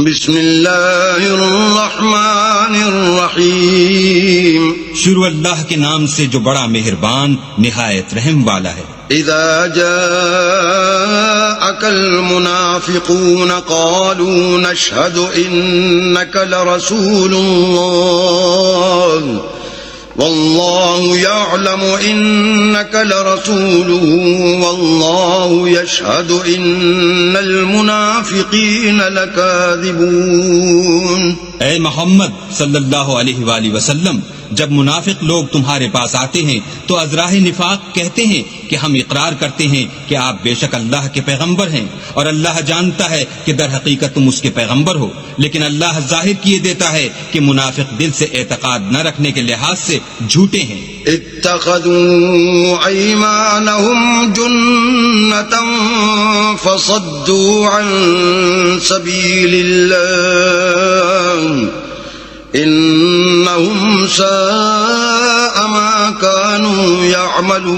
بسم اللہ الرحمن الرحیم. شروع اللہ کے نام سے جو بڑا مہربان نہایت رحم والا ہے. اذا جاءك المنافقون قالوا نشهد انك لرسول الله والله يعلم انك لرسوله والله يشهد ان المنافقين لكاذبون. اے محمد صلی اللہ علیہ وآلہ وسلم، جب منافق لوگ تمہارے پاس آتے ہیں تو ازراہ نفاق کہتے ہیں کہ ہم اقرار کرتے ہیں کہ آپ بے شک اللہ کے پیغمبر ہیں، اور اللہ جانتا ہے کہ در حقیقت تم اس کے پیغمبر ہو، لیکن اللہ ظاہر کیے دیتا ہے کہ منافق دل سے اعتقاد نہ رکھنے کے لحاظ سے جھوٹے ہیں. اتخذوا ایمانهم جنة فصدوا عن سبیل اللہ انہم ساء ما كانوا يعملون.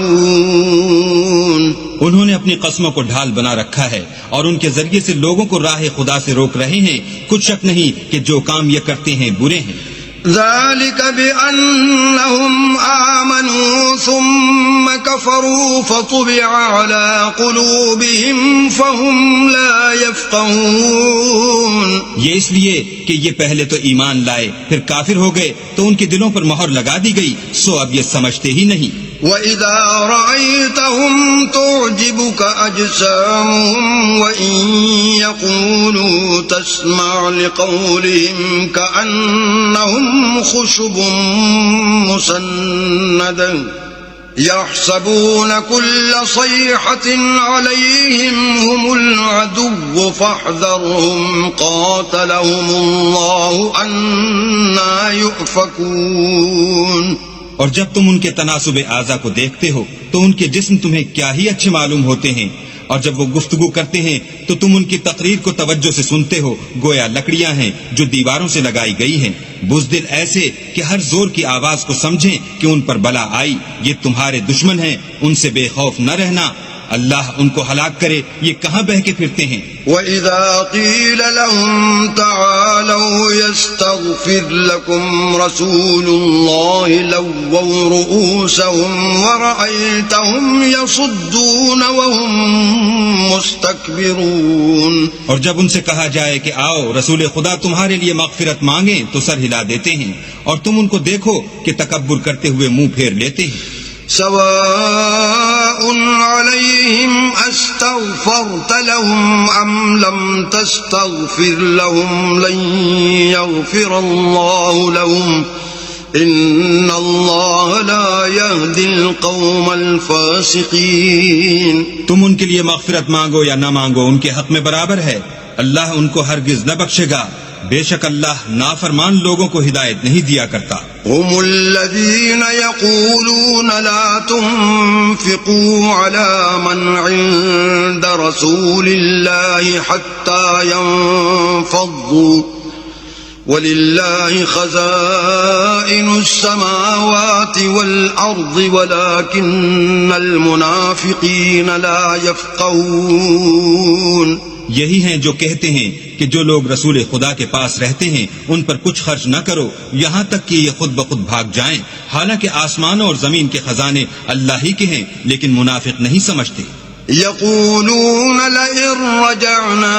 انہوں نے اپنی قسموں کو ڈھال بنا رکھا ہے اور ان کے ذریعے سے لوگوں کو راہ خدا سے روک رہے ہیں. کچھ شک نہیں کہ جو کام یہ کرتے ہیں برے ہیں. ذلك بأنهم آمنوا ثم كفروا فطبع على قلوبهم فهم لا يفقهون. یہ اس لیے کہ یہ پہلے تو ایمان لائے پھر کافر ہو گئے تو ان کے دلوں پر مہر لگا دی گئی، سو اب یہ سمجھتے ہی نہیں. وَإِذَا رَأَيْتَهُمْ تُعْجِبُكَ أَجْسَامُهُمْ وَإِن يَقُولُوا تَسْمَعْ لِقَوْلِهِمْ كَأَنَّهُمْ خُشُبٌ مُّسَنَّدَةٌ يَحْسَبُونَ كُلَّ صَيْحَةٍ عَلَيْهِمْ هُمُ الْعَدُوُّ فَاحْذَرْهُمْ قَاتَلَهُمُ اللَّهُ أَنَّىٰ يُؤْفَكُونَ. اور جب تم ان کے تناسب اعضا کو دیکھتے ہو تو ان کے جسم تمہیں کیا ہی اچھے معلوم ہوتے ہیں، اور جب وہ گفتگو کرتے ہیں تو تم ان کی تقریر کو توجہ سے سنتے ہو گویا لکڑیاں ہیں جو دیواروں سے لگائی گئی ہیں. بزدل ایسے کہ ہر زور کی آواز کو سمجھیں کہ ان پر بلا آئی. یہ تمہارے دشمن ہیں، ان سے بے خوف نہ رہنا. اللہ ان کو ہلاک کرے، یہ کہاں بہ کے پھرتے ہیں. وَإِذَا قِيلَ لَهُمْ تَعَالَوْا يَسْتَغْفِرْ لَكُمْ رَسُولُ اللَّهِ لَوَّوْا رُؤُوسَهُمْ وَرَأَيْتَهُمْ يَصُدُّونَ وَهُمْ مُسْتَكْبِرُونَ. اور جب ان سے کہا جائے کہ آؤ رسول خدا تمہارے لیے مغفرت مانگیں تو سر ہلا دیتے ہیں، اور تم ان کو دیکھو کہ تکبر کرتے ہوئے منہ پھیر لیتے ہیں. سواء عليهم استغفرت لهم ام لم تستغفر لهم لن يغفر الله لهم ان الله لا يهدي القوم الفاسقين. تم ان کے لیے مغفرت مانگو یا نہ مانگو ان کے حق میں برابر ہے، اللہ ان کو ہرگز نہ بخشے گا. بے شک اللہ نافرمان لوگوں کو ہدایت نہیں دیا کرتا. هم الذين يقولون لا تنفقوا على من عند رسول الله حتى ينفضوا ولله خزائن السماوات والأرض ولكن المنافقين لا يفقهون. یہی ہیں جو کہتے ہیں کہ جو لوگ رسول خدا کے پاس رہتے ہیں ان پر کچھ خرچ نہ کرو یہاں تک کہ یہ خود بخود بھاگ جائیں، حالانکہ آسمانوں اور زمین کے خزانے اللہ ہی کے ہیں، لیکن منافق نہیں سمجھتے. يقولون لئن رجعنا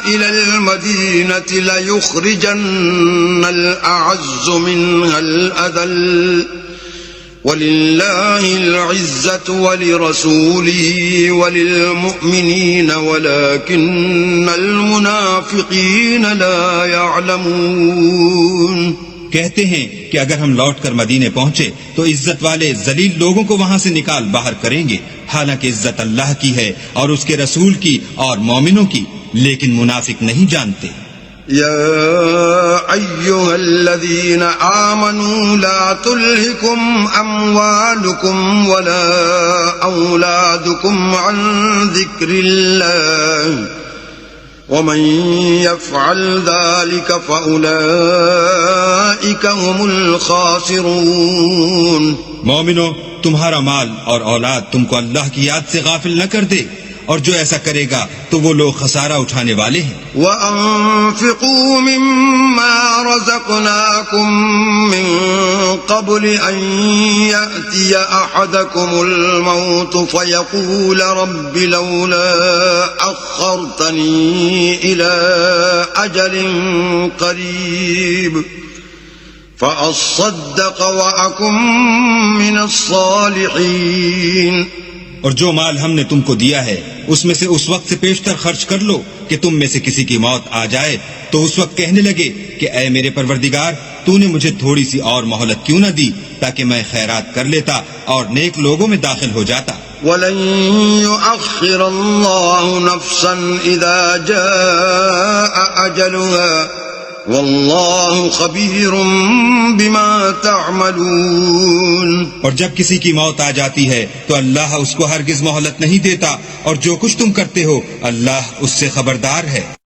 إلى المدينة ليخرجن الأعز منها الأذل وَلِلَّهِ الْعِزَّةُ وَلِرَسُولِهِ وَلِلْمُؤْمِنِينَ وَلَكِنَّ الْمُنَافِقِينَ لَا يَعْلَمُونَ. کہتے ہیں کہ اگر ہم لوٹ کر مدینے پہنچے تو عزت والے ذلیل لوگوں کو وہاں سے نکال باہر کریں گے، حالانکہ عزت اللہ کی ہے اور اس کے رسول کی اور مومنوں کی، لیکن منافق نہیں جانتے. يا أيها الذين آمنوا لا تلهكم أموالكم ولا أولادكم عن ذكر الله ومن يفعل ذلك فأولئك هم الخاسرون. مومنو، تمہارا مال اور اولاد تم کو اللہ کی یاد سے غافل نہ کر دے، اور جو ایسا کرے گا تو وہ لوگ خسارہ اٹھانے والے ہیں. وَأَنفِقُوا مِمَّا رَزَقْنَاكُم مِّن قَبْلِ أَن يَأْتِيَ أَحَدَكُمُ الْمَوْتُ فَيَقُولَ رَبِّ لَوْلَا أَخَّرْتَنِي إِلَىٰ أَجَلٍ قَرِيبٍ فَأَصَّدَّقَ وَأَكُن مِّنَ الصَّالِحِينَ. اور جو مال ہم نے تم کو دیا ہے اس میں سے اس وقت سے پیشتر خرچ کر لو کہ تم میں سے کسی کی موت آ جائے تو اس وقت کہنے لگے کہ اے میرے پروردگار تو نے مجھے تھوڑی سی اور مہلت کیوں نہ دی تاکہ میں خیرات کر لیتا اور نیک لوگوں میں داخل ہو جاتا. وَلَن يُؤَخِّرَ اللَّهُ نَفْسًا إِذَا جَاءَ أَجَلُهَا وَاللَّهُ خَبِيرٌ بِمَا تَعْمَلُونَ. اور جب کسی کی موت آ جاتی ہے تو اللہ اس کو ہرگز مہلت نہیں دیتا اور جو کچھ تم کرتے ہو اللہ اس سے خبردار ہے.